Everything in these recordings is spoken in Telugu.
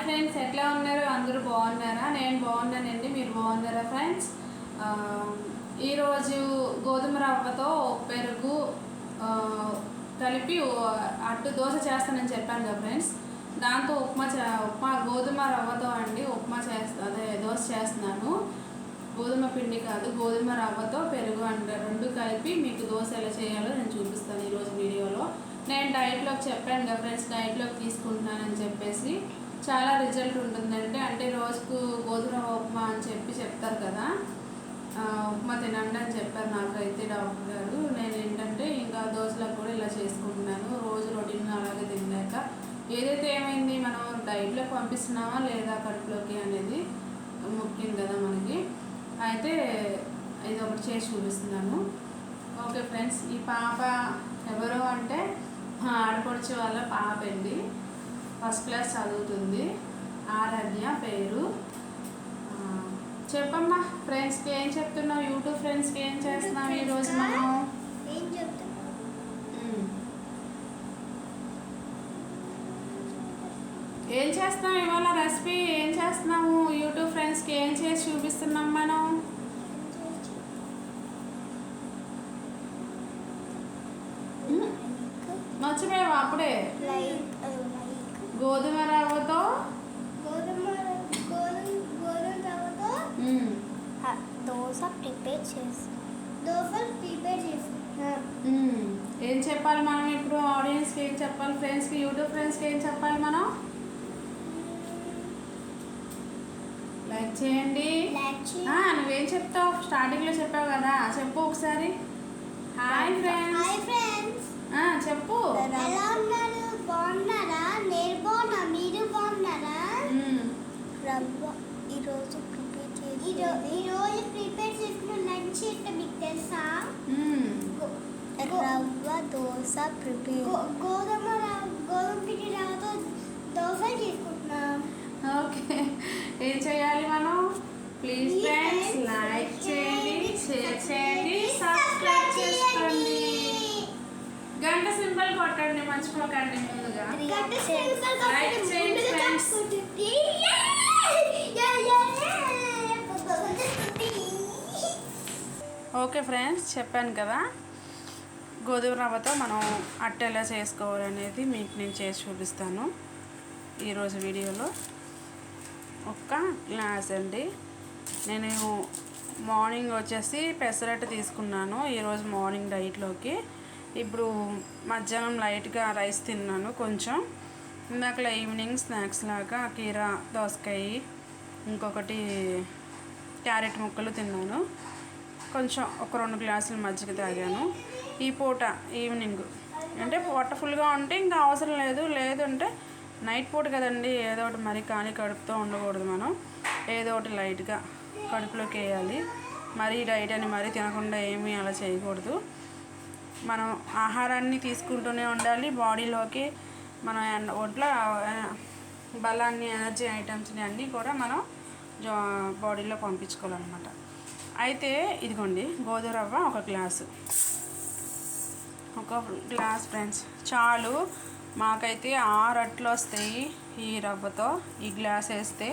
ఫ్రెండ్స్, ఎట్లా ఉన్నారు? అందరూ బాగున్నారా? నేను బాగున్నానండి. మీరు బాగున్నారా ఫ్రెండ్స్? ఈరోజు గోధుమ రవ్వతో పెరుగు కలిపి అట్టు దోశ చేస్తానని చెప్పాను కదా ఫ్రెండ్స్. దాంతో ఉప్మా గోధుమ రవ్వతో అండి ఉప్మా అదే దోశ చేస్తున్నాను. గోధుమ పిండి కాదు, గోధుమ రవ్వతో పెరుగు అంటే రెండు కలిపి మీకు దోశ ఎలా చేయాలో నేను చూపిస్తాను ఈరోజు వీడియోలో. నేను డైట్లోకి చెప్పాను కదా ఫ్రెండ్స్, డైట్లోకి తీసుకుంటున్నానని చెప్పేసి చాలా రిజల్ట్ ఉంటుందంటే అంటే రోజుకు గోధుమ ఉప్మా అని చెప్తారు కదా, ఉప్మా తినండి అని చెప్పారు నాకైతే డాక్టర్ గారు. నేను ఏంటంటే ఇంకా దోశలకు కూడా ఇలా చేసుకుంటున్నాను. రోజు రొటీన్ అలాగే తినలేక ఏదైతే ఏమైంది, మనం డైట్లోకి పంపిస్తున్నామా లేదా కడుపులోకి అనేది ముఖ్యం కదా మనకి. అయితే ఇది ఒకటి చేసి చూపిస్తున్నాను. ఓకే ఫ్రెండ్స్, ఈ పాప ఎవరు అంటే మా ఆడపడుచు వాళ్ళ పాప అండి. ఫస్ట్ క్లాస్ చదువుతుంది. ఆరాధ్య పేరు. చెప్పమ్మా ఫ్రెండ్స్కి ఏం చెప్తున్నావు? యూట్యూబ్ ఫ్రెండ్స్కి ఏం చేస్తున్నావు ఈరోజు? మనం ఏం చేస్తున్నాం ఇవాళ? రెసిపీ ఏం చేస్తున్నాము? యూట్యూబ్ ఫ్రెండ్స్కి ఏం చేసి చూపిస్తున్నాం మనం? మర్చిపోయావా అప్పుడే? గోధుమ రవ్వతో దోశ ప్రిపేర్ చేసి ఏం చెప్పాలి మనం ఇప్పుడు? ఆడియన్స్కి ఏం చెప్పాలి? ఫ్రెండ్స్కి, యూట్యూబ్ ఫ్రెండ్స్కి ఏం చెప్పాలి మనం? లైక్ చేయండి. నువ్వేం చెప్తావు? స్టార్టింగ్లో చెప్పావు కదా, చెప్పు ఒకసారి. Hi friends. చెప్పు. ఎలా ఉన్నారు? బాగున్నారా? నేను బాగున్నా, మీరు బాగున్నారా? రవ్వ ఈరోజు ప్రిపేర్ చేసుకున్న లంచ్ ఏంటో మీకు తెలుసా? రవ్వ దోశ ప్రిపేర్. గోధుమ పిండి రవ్వతో దోశ చేసుకుంటున్నాం. ఓకే, ఏం చేయాలి మనం? ప్లీజ్ ఫ్రెండ్స్ లైక్ చేయండి, షేర్ చేయండి, సబ్స్క్రైబ్ చేసుకోండి, గంట సింబల్ కొట్టండి, మర్చిపోకండి. ముందుగా లైక్ చేయండి ఫ్రెండ్స్. ఓకే ఫ్రెండ్స్, చెప్పాను కదా గోధుమ రవ్వతో మనం అట్ట ఎలా చేసుకోవాలనేది మీకు నేను చేసి చూపిస్తాను ఈరోజు వీడియోలో. ఒక్క గ్లాస్ అండి. నేను మార్నింగ్ వచ్చేసి పెసరట్టు తీసుకున్నాను ఈరోజు మార్నింగ్ డైట్లోకి. ఇప్పుడు మధ్యాహ్నం లైట్గా రైస్ తిన్నాను కొంచెం. ఇందాకలా ఈవినింగ్ స్నాక్స్ లాగా కీరా దోసకాయ, ఇంకొకటి క్యారెట్ ముక్కలు తిన్నాను. కొంచెం ఒక 2 గ్లాసులు మజ్జిగ తాగాను. ఈ పూట ఈవినింగ్ అంటే పూట ఫుల్గా ఉంటే ఇంకా అవసరం లేదు అంటే నైట్ పూట కదండి, ఏదో ఒకటి మరి కానీ కడుపుతో ఉండకూడదు. మనం ఏదో ఒకటి లైట్గా కడుపులోకి వేయాలి. మరీ డైట్ అని మరీ తినకుండా ఏమీ అలా చేయకూడదు. మనం ఆహారాన్ని తీసుకుంటూనే ఉండాలి. బాడీలోకి మనం ఒంట్లో బలాన్ని, ఎనర్జీ ఐటమ్స్ని అన్నీ కూడా మనం బాడీలో పంపించుకోవాలన్నమాట. అయితే ఇదిగోండి గోధుమ రవ్వ ఒక గ్లాసు ఫ్రెండ్స్ చాలు. మాకైతే 6 అట్లు వస్తాయి ఈ రవ్వతో. ఈ గ్లాస్ వేస్తే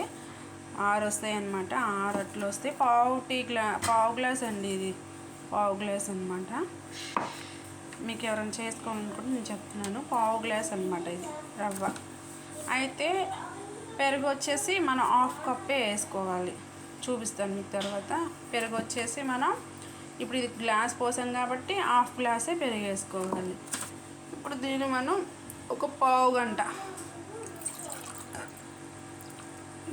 6 వస్తాయి అన్నమాట. 6 అట్లు వస్తాయి. పావు గ్లాస్ అండి, ఇది పావు గ్లాస్ అనమాట. మీకు ఎవరైనా చేసుకోవాలనుకుంటే నేను చెప్తున్నాను. పావు గ్లాస్ అనమాట ఇది రవ్వ. అయితే పెరుగు వచ్చేసి మనం 1/2 కప్పే వేసుకోవాలి. చూపిస్తాను మీకు తర్వాత. పెరుగు వచ్చేసి మనం ఇప్పుడు ఇది గ్లాస్ పోసాం కాబట్టి 1/2 గ్లాసే పెరుగు వేసుకోవాలి. ఇప్పుడు దీన్ని మనం ఒక పావు గంట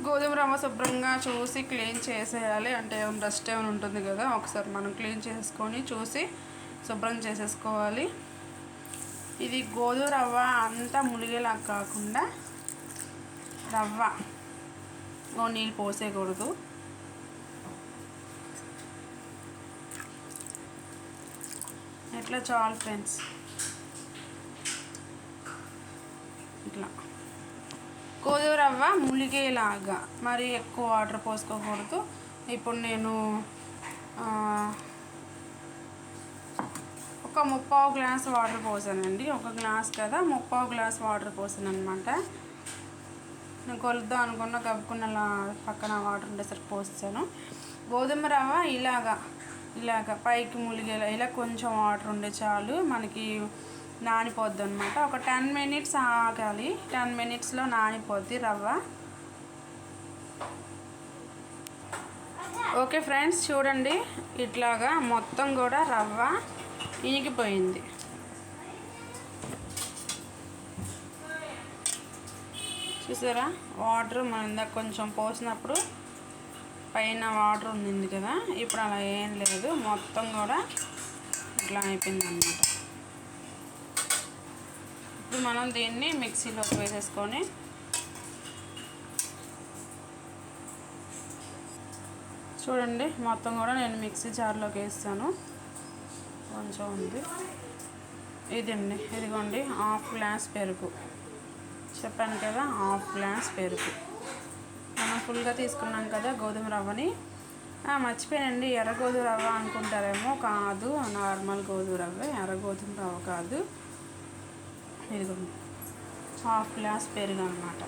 గోధుమ రవ్వ శుభ్రంగా చూసి క్లీన్ చేసేయాలి. అంటే డస్ట్ ఏమైనా ఉంటుంది కదా, ఒకసారి మనం క్లీన్ చేసుకొని చూసి శుభ్రం చేసేసుకోవాలి. ఇది గోధుమ రవ్వ అంతా మునిగేలా కాకుండా రవ్వ నీళ్ళు పోసేయకూడదు. ఇట్లా చాలు ఫ్రెండ్స్. ఇట్లా గోధుమ రవ్వ మునిగేలాగా, మరి ఎక్కువ వాటర్ పోసుకోకూడదు. ఇప్పుడు నేను ఒక 3/4 గ్లాస్ వాటర్ పోసానండి. ఒక గ్లాస్ కదా, 3/4 గ్లాస్ వాటర్ పోసాను అనమాట. నేను కొలుద్దాం అనుకున్న కప్పుకున్న పక్కన వాటర్ ఉండేసరికి పోస్తాను. గోధుమ రవ్వ ఇలాగా పైకి ములిగేలా ఇలా కొంచెం వాటర్ ఉండే చాలు, మనకి నానిపోద్ది అనమాట. ఒక 10 మినిట్స్ ఆగాలి. 10 మినిట్స్లో నానిపోద్ది రవ్వ. ఓకే ఫ్రెండ్స్, చూడండి ఇట్లాగా మొత్తం కూడా రవ్వ ఇనికిపోయింది. చూసారా, వాటర్ మనం ఇందాక కొంచెం పోసినప్పుడు పైన వాటర్ ఉంది కదా, ఇప్పుడు అలా ఏం లేదు, మొత్తం కూడా ఇట్లా అయిపోయింది అన్నమాట. ఇప్పుడు మనం దీన్ని మిక్సీలోకి వేసేసుకొని చూడండి మొత్తం కూడా నేను మిక్సీ జార్లోకి వేస్తాను. కొంచెం ఉంది ఇదండి, ఇదిగోండి 1/2 గ్లాస్ పెరుగు. చెప్పాను కదా 1/2 గ్లాస్ పెరుగు. మనం ఫుల్గా తీసుకున్నాం కదా గోధుమ రవ్వని. మర్చిపోయానండి, ఎర్ర గోధుమ రవ్వ అనుకుంటారేమో, కాదు నార్మల్ గోధుమ రవ్వ, ఎర్ర గోధుమ రవ్వ కాదు. ఇదిగోండి 1/2 గ్లాస్ పెరుగు అన్నమాట.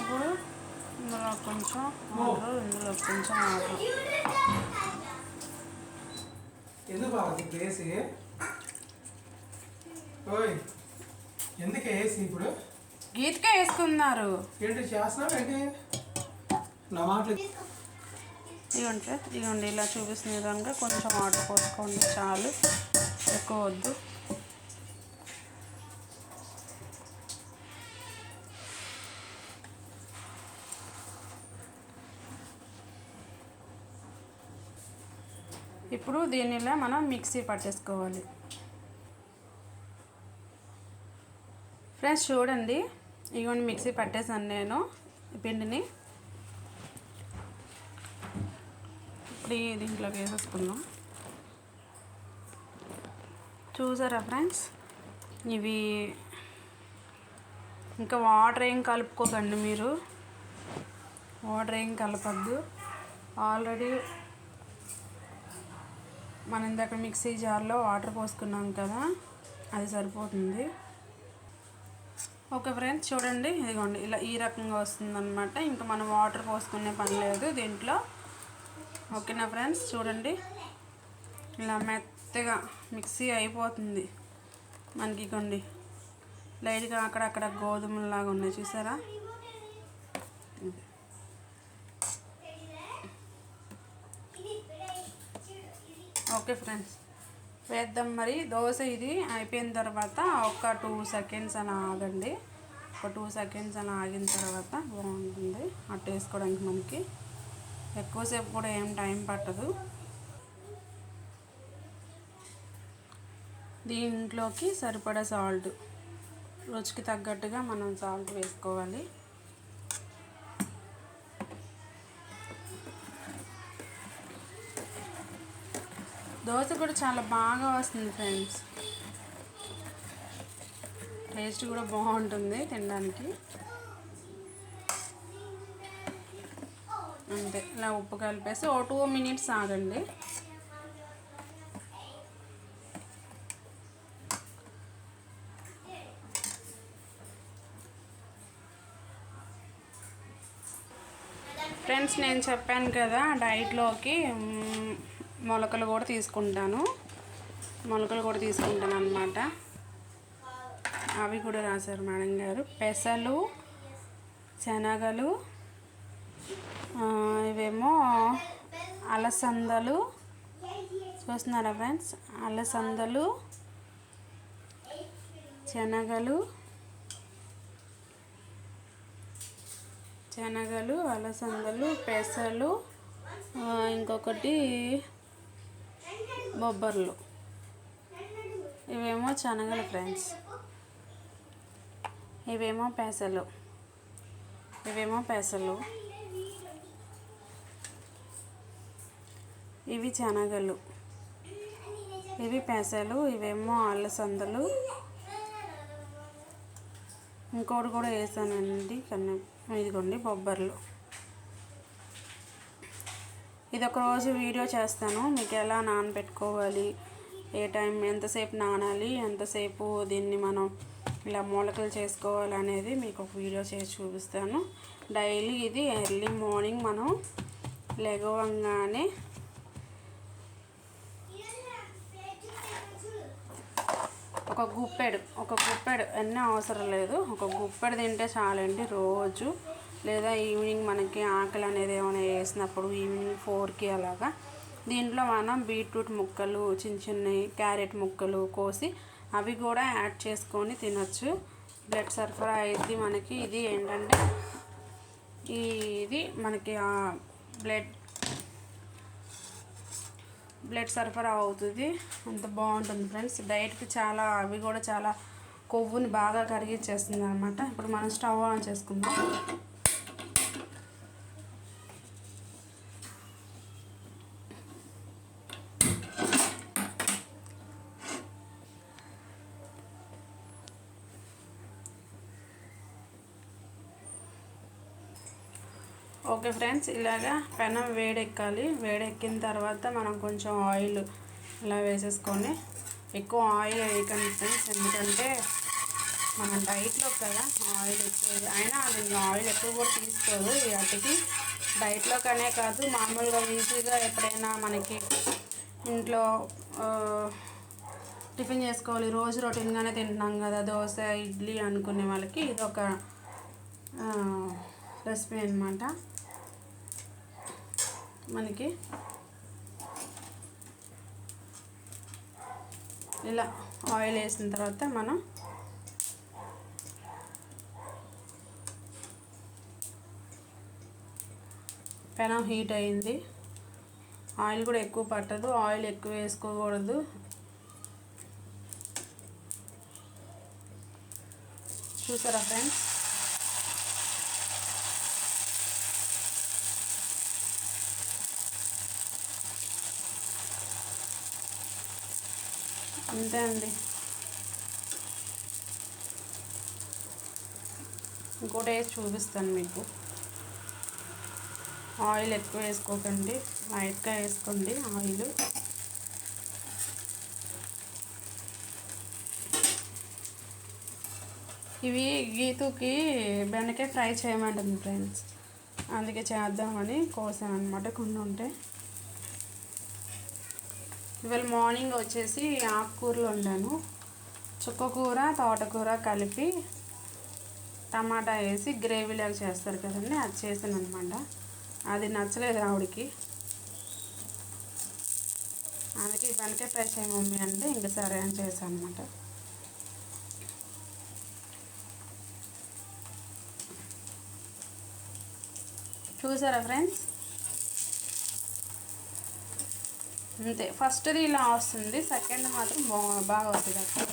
ఇప్పుడు ఇందులో కొంచెం వాటర్, ఇందులో కొంచెం వాటర్. ఎందుకు వేసి ఇప్పుడు గీతకే వేసుకున్నారు ఏంటి చేస్తున్నావు ఏంటి నా మాటలు? ఇదిగోండి ఇలా చూపిస్తున్న విధంగా కొంచెం వాటర్ పోసుకోండి చాలు, ఎక్కువ వద్దు. ఇప్పుడు దీనిలో మనం మిక్సీ పట్టేసుకోవాలి. ఫ్రెండ్స్ చూడండి, ఇదిగోండి మిక్సీ పట్టేసాను నేను పిండిని. ఇప్పుడు దీంట్లోకి వేసేసుకుందాం. చూసారా ఫ్రెండ్స్, ఇవి ఇంకా వాటర్ ఏం కలుపుకోకండి మీరు, వాటర్ ఏం కలపద్దు. ఆల్రెడీ మనం ఇందాక మిక్సీ జార్లో వాటర్ పోసుకున్నాం కదా, అది సరిపోతుంది. ఓకే ఫ్రెండ్స్ చూడండి, ఇదిగోండి ఇలా ఈ రకంగా వస్తుందన్నమాట. ఇంకా మనం వాటర్ పోసుకునే పని లేదు దీంట్లో. ఓకేనా ఫ్రెండ్స్, చూడండి ఇలా మెత్తగా మిక్సీ అయిపోతుంది మనకి. ఇగోండి లైట్గా అక్కడక్కడ గోధుమలాగా ఉన్నాయి, చూసారా. ఓకే ఫ్రెండ్స్ వేద్దాం మరి దోశ. ఇది అయిపోయిన తర్వాత ఒక 2 సెకండ్స్ అలా ఆగండి. ఒక 2 సెకండ్స్ అలా ఆగిన తర్వాత బాగుంటుంది అట్టు వేసుకోవడానికి. మనకి ఎక్కువసేపు కూడా ఏం టైం పట్టదు. దీంట్లోకి సరిపడా సాల్ట్, రుచికి తగ్గట్టుగా మనం సాల్ట్ వేసుకోవాలి. దోశ కూడా చాలా బాగా వస్తుంది ఫ్రెండ్స్, టేస్ట్ కూడా బాగుంటుంది తినడానికి. అంతే, ఇలా ఉప్పు కలిపేసి ఓ 2 మినిట్స్ ఆగండి. ఫ్రెండ్స్ నేను చెప్పాను కదా డైట్లోకి మొలకలు కూడా తీసుకుంటాను అన్నమాట. అవి కూడా రాశారు మేడం గారు. పెసలు, శనగలు, ఇవేమో అలసందలు. చూస్తున్నారా ఫ్రెండ్స్, అలసందలు, శనగలు, అలసందలు, పెసలు, ఇంకొకటి బొబ్బర్లు. ఇవేమో శనగలు ఫ్రెండ్స్, ఇవేమో పెసలు, ఇవి శనగలు, ఇవి పెసలు, ఇవేమో అలసందలు. ఇంకోటి కూడా వేసానండి కానీ ఇదిగోండి బొబ్బర్లు. ఇది ఒక రోజు వీడియో చేస్తాను మీకు ఎలా నానబెట్టుకోవాలి, ఏ టైం ఎంతసేపు నానాలి, ఎంతసేపు దీన్ని మనం ఇలా మూలకలు చేసుకోవాలనేది మీకు ఒక వీడియో చేసి చూపిస్తాను. డైలీ ఇది ఎర్లీ మార్నింగ్ మనం లెగవంగానే ఒక గుప్పెడు ఎన్నో అవసరం లేదు, ఒక గుప్పెడు తింటే చాలండి రోజు. లేదా ఈవినింగ్ మనకి ఆకలి అనేది ఏమైనా వేసినప్పుడు ఈవినింగ్ 4కి అలాగా దీంట్లో మనం బీట్రూట్ ముక్కలు చిన్నవి క్యారెట్ ముక్కలు కోసి అవి కూడా యాడ్ చేసుకొని తినొచ్చు. బ్లడ్ సరఫరా అయింది మనకి. ఇది ఏంటంటే ఇది మనకి బ్లడ్ సరఫరా అవుతుంది. అంత బాగుంటుంది ఫ్రెండ్స్. డైట్కి చాలా అవి కూడా చాలా కొవ్వుని బాగా కరిగిచ్చేస్తుంది అనమాట. ఇప్పుడు మనం స్టవ్ ఆన్ చేసుకుందాం. ఓకే ఫ్రెండ్స్, ఇలాగా పెనం వేడెక్కాలి. వేడెక్కిన తర్వాత మనం కొంచెం ఆయిల్ ఇలా వేసేసుకొని, ఎక్కువ ఆయిల్ వేయకండి ఫ్రెండ్స్, ఎందుకంటే మనం డైట్లో కదా ఆయిల్ ఎక్కువ, అయినా అది ఆయిల్ ఎక్కువ కూడా తీసుకోదు ఈ వాటికి. డైట్లోకనే కాదు, మామూలుగా ఈజీగా ఎప్పుడైనా మనకి ఇంట్లో టిఫిన్ చేసుకోవాలి, రోజు రొటీన్గానే తింటున్నాం కదా దోశ ఇడ్లీ అనుకునే వాళ్ళకి ఇది ఒక రెసిపీ అన్నమాట. మనకి ఇలా ఆయిల్ వేసిన తర్వాత మనం పెనం హీట్ అయింది. ఆయిల్ కూడా ఎక్కువ పట్టదు, ఆయిల్ ఎక్కువ వేసుకోకూడదు. చూసారా ఫ్రెండ్స్? అంతే అండి. ఇంకోటి వేసి చూపిస్తాను మీకు. ఆయిల్ ఎక్కువ వేసుకోకండి, లైట్గా వేసుకోండి ఆయిల్. ఇవి గీతుకి బెండకాయ ఫ్రై చేయమంటుంది ఫ్రెండ్స్, అందుకే చేద్దామని కోసాను అనమాట. కొన్ని ఉంటాయి. ఇవాళ మార్నింగ్ వచ్చేసి ఆకుకూరలు వండాను. చుక్కకూర తోటకూర కలిపి టమాటా వేసి గ్రేవీలాగా చేస్తారు కదండి, అది చేసాను అనమాట. అది నచ్చలేదు ఆవిడకి, అందుకే బెండకాయ ఫ్రై చేయ మమ్మీ అంటే ఇంకా సరే అని చేశాను అనమాట. చూసారా ఫ్రెండ్స్? అంతే, ఫస్ట్ది ఇలా వస్తుంది, సెకండ్ మాత్రం బాగా వస్తుంది అక్కడ.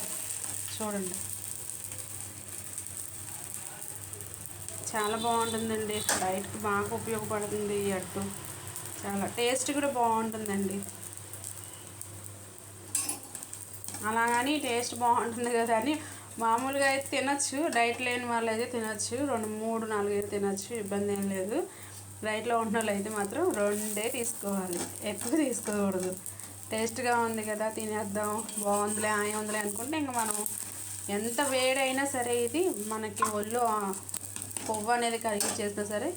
చూడండి, చాలా బాగుంటుందండి. డైట్కి బాగా ఉపయోగపడుతుంది ఈ అట్టు. చాలా టేస్ట్ కూడా బాగుంటుందండి. అలాగని టేస్ట్ బాగుంటుంది కదా అని మామూలుగా అయితే తినచ్చు, డైట్ లేని వాళ్ళు అయితే తినచ్చు, 2, 3, 4 అయితే తినచ్చు, ఇబ్బంది ఏం లేదు. డైట్లో ఉన్న వాళ్ళు అయితే మాత్రం 2 తీసుకోవాలి, ఎక్కువ తీసుకోకూడదు. టేస్ట్గా ఉంది కదా తినేద్దాం, బాగుందిలే ఉందిలే అనుకుంటే ఇంకా మనం ఎంత వేడైనా సరే ఇది మనకి ఒళ్ళు కొవ్వు అనేది కరిగిచ్చేసినా సరే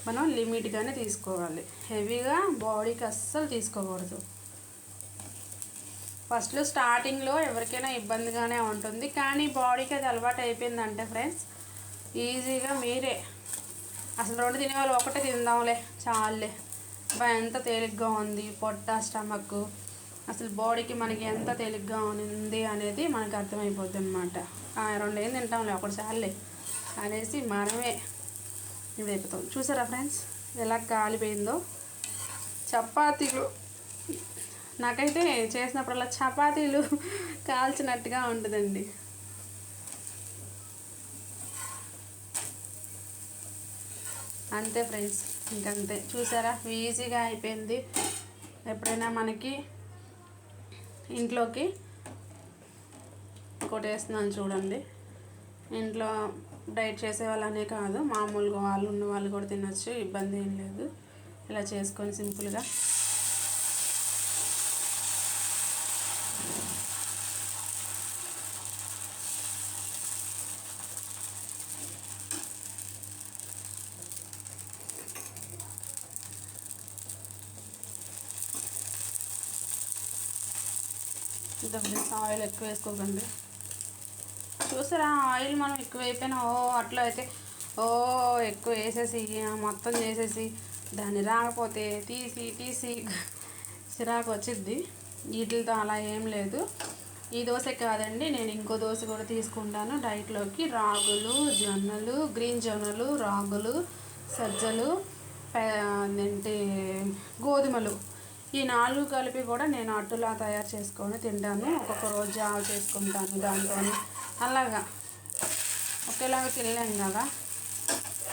మనం లిమిట్గానే తీసుకోవాలి. హెవీగా బాడీకి అస్సలు తీసుకోకూడదు. ఫస్ట్లో స్టార్టింగ్లో ఎవరికైనా ఇబ్బందిగానే ఉంటుంది, కానీ బాడీకి అది అలవాటు అయిపోయిందంటే ఫ్రెండ్స్ ఈజీగా మీరే అసలు 2 తినేవాళ్ళు ఒకటే తిందాంలే చాలులే, ఎంత తేలిగ్గా ఉంది పొట్ట స్టమక్, అసలు బాడీకి మనకి ఎంత తేలిగ్గా ఉంది అనేది మనకు అర్థమైపోద్ది అనమాట. 2 ఏం తింటాంలే, ఒకటి చాలులే అనేసి మనమే ఇది అయిపోతాం. చూసారా ఫ్రెండ్స్ ఎలా కాలిపోయిందో? చపాతీలు నాకైతే చేసినప్పుడల్లా చపాతీలు కాల్చినట్టుగా ఉంటుందండి. అంతే ఫ్రెండ్స్, ఇంకంతే. చూసారా ఈజీగా అయిపోయింది. ఎప్పుడైనా మనకి ఇంట్లోకి ఇంకోటి వేస్తున్నాను చూడండి. ఇంట్లో డైట్ చేసే వాళ్ళనే కాదు, మామూలుగా వాళ్ళు ఉన్న వాళ్ళు కూడా తినచ్చు, ఇబ్బంది ఏం లేదు. ఇలా చేసుకొని సింపుల్గా అంతే ఫ్రెండ్స్, ఆయిల్ ఎక్కువ వేసుకోకండి. చూసారా ఆయిల్ మనం ఎక్కువ అయిపోయినా అట్లా అయితే ఎక్కువ వేసేసి మొత్తం చేసేసి దాన్ని రాకపోతే తీసి చిరాకు వచ్చిద్ది. వీటితో అలా ఏం లేదు. ఈ దోశ కాదండి, నేను ఇంకో దోశ కూడా తీసుకుంటాను డైట్లోకి. రాగులు, జొన్నలు, గ్రీన్ జొన్నలు, రాగులు, సజ్జలు, ఏంటి గోధుమలు, ఈ 4 కలిపి కూడా నేను అట్టులా తయారు చేసుకొని తింటాను. ఒక్కొక్క రోజు జావ చేసుకుంటాను దాంతో. అలాగా ఒకేలాగా తినలేం కదా,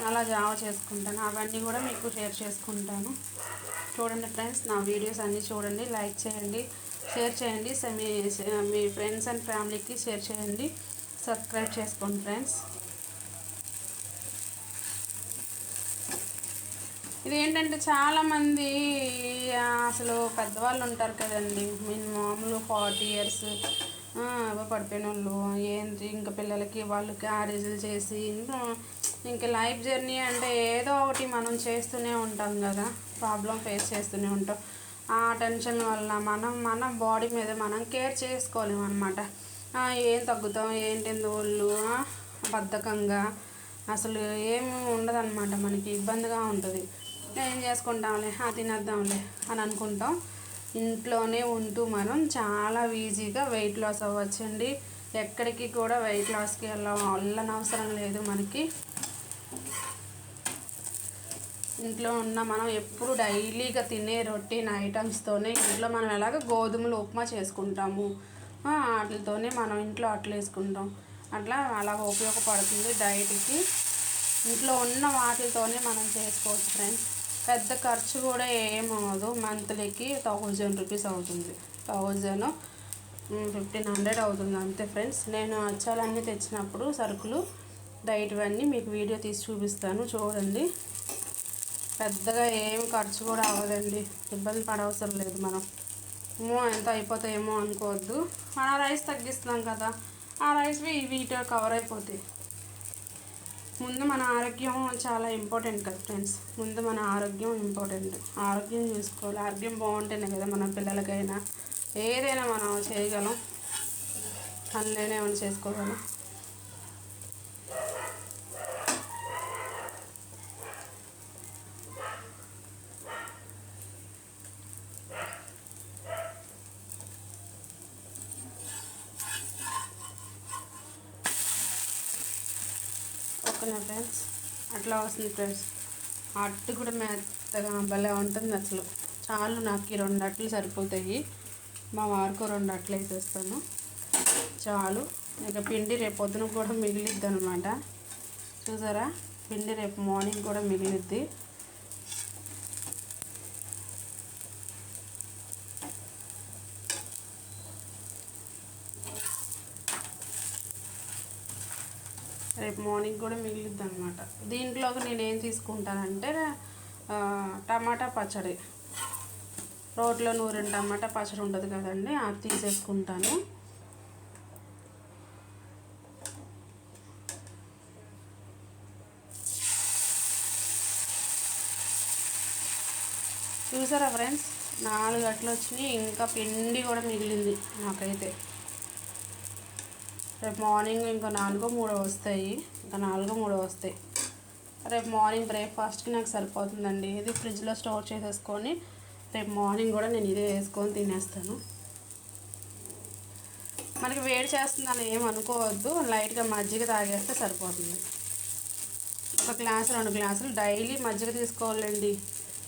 అలా జావ చేసుకుంటాను. అవన్నీ కూడా మీకు షేర్ చేసుకుంటాను. చూడండి ఫ్రెండ్స్, నా వీడియోస్ అన్నీ చూడండి, లైక్ చేయండి, షేర్ చేయండి, మీ ఫ్రెండ్స్ అండ్ ఫ్యామిలీకి షేర్ చేయండి, సబ్స్క్రైబ్ చేసుకోండి ఫ్రెండ్స్. ఇదేంటంటే చాలామంది అసలు పెద్దవాళ్ళు ఉంటారు కదండి, మామూలు 40 years పడిపోయిన వాళ్ళు, ఏంటి ఇంకా పిల్లలకి వాళ్ళు క్యారేజీలు చేసి ఇంకా లైఫ్ జర్నీ అంటే ఏదో ఒకటి మనం చేస్తూనే ఉంటాం కదా, ప్రాబ్లం ఫేస్ చేస్తూనే ఉంటాం. ఆ టెన్షన్ వల్ల మన బాడీ మీద మనం కేర్ చేసుకోలేము అనమాట. ఏం తగ్గుతాం ఏంటి ఒళ్ళు బద్ధకంగా అసలు ఏమి ఉండదన్నమాట, మనకి ఇబ్బందిగా ఉంటుంది. ఏం చేసుకుంటాంలే, తినేద్దాంలే అని అనుకుంటాం. ఇంట్లోనే ఉంటూ మనం చాలా ఈజీగా వెయిట్ లాస్ అవ్వచ్చండి. ఎక్కడికి కూడా వెయిట్ లాస్కి వెళ్ళనవసరం లేదు మనకి. ఇంట్లో ఉన్న మనం ఎప్పుడు డైలీగా తినే రొటీన్ ఐటమ్స్తోనే ఇంట్లో మనం ఎలాగ గోధుమలు ఉప్మా చేసుకుంటాము, వాటితోనే మనం ఇంట్లో అట్లు వేసుకుంటాం. అలాగ ఉపయోగపడుతుంది డైట్కి. ఇంట్లో ఉన్న వాటితోనే మనం చేసుకోవచ్చు ఫ్రెండ్స్. పెద్ద ఖర్చు కూడా ఏమవ్వదు. మంత్లీకి 1000 రూపీస్ అవుతుంది, 1500 అవుతుంది అంతే ఫ్రెండ్స్. నేను అచ్చాలన్నీ తెచ్చినప్పుడు సరుకులు డైట్వన్నీ మీకు వీడియో తీసి చూపిస్తాను, చూడండి. పెద్దగా ఏం ఖర్చు కూడా అవ్వదండి, ఇబ్బంది పడవసరం లేదు. మనం ఎంత అయిపోతాయేమో అనుకోవద్దు. మన రైస్ తగ్గిస్తున్నాం కదా, ఆ రైస్వి వీటిలో కవర్ అయిపోతాయి. ముందు మన ఆరోగ్యం చాలా ఇంపార్టెంట్ కదా ఫ్రెండ్స్. ముందు మన ఆరోగ్యం ఇంపార్టెంట్. ఆరోగ్యం చూసుకోవాలి. ఆరోగ్యం బాగుంటేనే కదా మన పిల్లలకైనా ఏదైనా మనం చేయగలం, అందులోనే ఏమైనా చేసుకోగలం. ఓకేనా ఫ్రెండ్స్, అట్లా వస్తుంది ఫ్రెండ్స్. అట్టు కూడా మెత్తగా భలే ఉంటుంది అసలు. చాలు, నాకు ఈ 2 అట్లు సరిపోతాయి. మా వారికి 2 అట్లు వేసేస్తాను చాలు. ఇక పిండి రేపు పొద్దున కూడా మిగిలిద్ది అనమాట. చూసారా, పిండి రేపు మార్నింగ్ కూడా మిగిలిద్ది. రేపు మార్నింగ్ కూడా మిగిలిద్ది అనమాట. దీంట్లోకి నేను ఏం తీసుకుంటానంటే టమాటా పచ్చడి, రోట్లో నూరిన టమాటా పచ్చడి ఉంటుంది కదండి, అది తీసేసుకుంటాను. చూసారా ఫ్రెండ్స్, 4 అట్లు వచ్చినాయి. ఇంకా పిండి కూడా మిగిలింది నాకైతే. రేపు మార్నింగ్ ఇంకా 4-3 వస్తాయి. ఇంకా 4-3 వస్తాయి. రేపు మార్నింగ్ బ్రేక్ఫాస్ట్కి నాకు సరిపోతుందండి. ఇది ఫ్రిడ్జ్లో స్టోర్ చేసేసుకొని రేపు మార్నింగ్ కూడా నేను ఇదే వేసుకొని తినేస్తాను. మనకి వేడి చేస్తుందని ఏమనుకోవద్దు, లైట్గా మజ్జిగ తాగేస్తే సరిపోతుంది. 1 గ్లాసు 2 గ్లాసులు డైలీ మజ్జిగ తీసుకోవాలండి.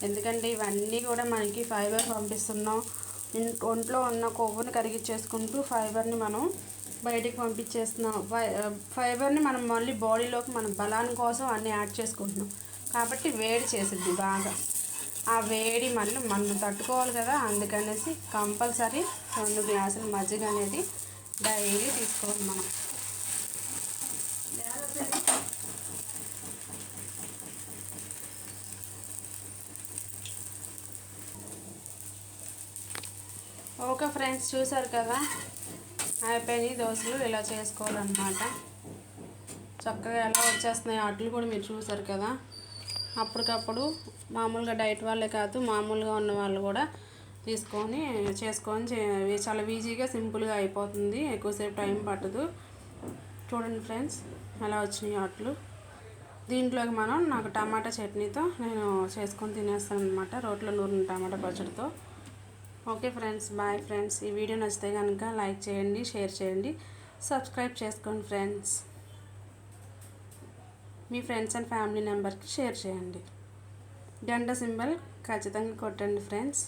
ఎందుకంటే ఇవన్నీ కూడా మనకి ఫైబర్ పంపిస్తున్నాం. ఒంట్లో ఉన్న కొవ్వుని కరిగించేసుకుంటూ ఫైబర్ని మనం బయటికి పంపించేస్తున్నాం. ఫైబర్ని మనం మళ్ళీ బాడీలోకి మన బలాన్ని కోసం అన్నీ యాడ్ చేసుకుంటున్నాం. కాబట్టి వేడి చేసిద్ది బాగా. ఆ వేడి మళ్ళీ మనం తట్టుకోవాలి కదా, అందుకనేసి కంపల్సరీ 2 గ్లాసులు మజ్జిగ అనేది డైలీ తీసుకోవాలి మనం. ఓకే ఫ్రెండ్స్, చూసారు కదా, అయిపోయినాయి దోశలు. ఇలా చేసుకోవాలన్నమాట. చక్కగా ఎలా వచ్చేస్తున్నాయి అట్లు కూడా మీరు చూసారు కదా. అప్పటికప్పుడు మామూలుగా డైట్ వాళ్ళే కాదు, మామూలుగా ఉన్న వాళ్ళు కూడా తీసుకొని చాలా ఈజీగా సింపుల్గా అయిపోతుంది, ఎక్కువసేపు టైం పట్టదు. చూడండి ఫ్రెండ్స్ ఎలా వచ్చినాయి అట్లు. దీంట్లోకి నాకు టమాటా చట్నీతో నేను చేసుకొని తినేస్తాను అనమాట, రోట్లో నూరిన టమాటా పచ్చడితో. Okay friends, bye friends. ఈ వీడియో నచ్చితే కనుక లైక్ చేయండి, షేర్ చేయండి, సబ్స్క్రైబ్ చేసుకోండి ఫ్రెండ్స్. మీ ఫ్రెండ్స్ అండ్ ఫ్యామిలీ మెంబర్కి షేర్ చేయండి. గంట సింబల్ ఖచ్చితంగా కొట్టండి ఫ్రెండ్స్.